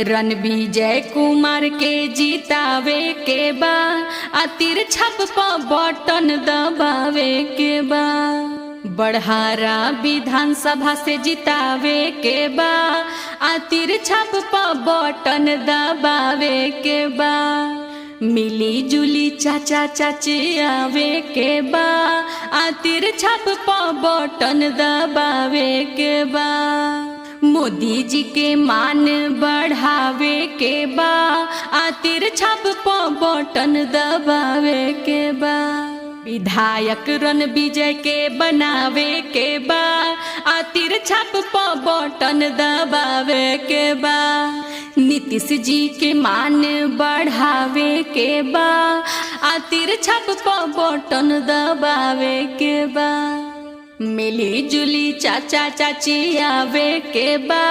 रणविजय कुमार के जितावे के बा आ तिरछा प बटन दबावे के बा। बड़हारा विधानसभा से जितावे के बा आ तिरछा प बटन दबावे के बा। मिली जुली चाचा चाची आवे के बा आ तिरछा प बटन दबावे के बा। मोदी जी के मान बढ़ावे के बा आ तिरछा प बटन दबावे के बा। विधायक रणविजय के बनावे के बा आ तिरछा प बटन दबावे के बा। नीतीश जी के मान बढ़ावे के बा आ तिरछा प बटन दबावे के बा। मिली जुली चाचा चाची आवे के बा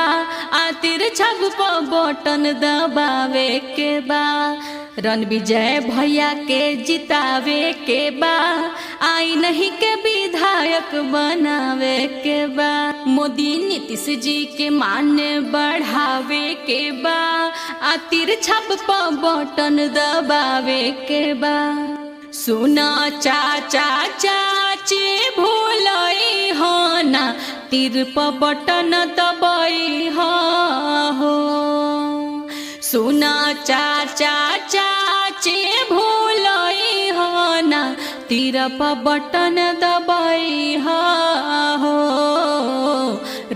आ तिरछा प बटन दबावे के बा। रणविजय भैया के जितावे के बा आई नहीं के विधायक बनावे के बा। मोदी नीतीश जी के मान बढ़ावे के बा आ तिरछा प बटन दबावे के बा। सुना चाचा चाची भूलई हो ना तीर प बटन दबाई हो। सुना चाचा चाची भूलई हो ना तीर प बटन दबाई हो।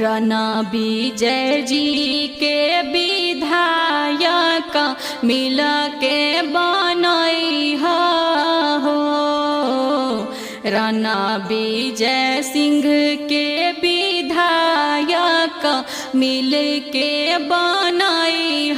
रणविजय जी के विधायक मिल के बनई हो। रणविजय सिंह के विधायक मिल के बनई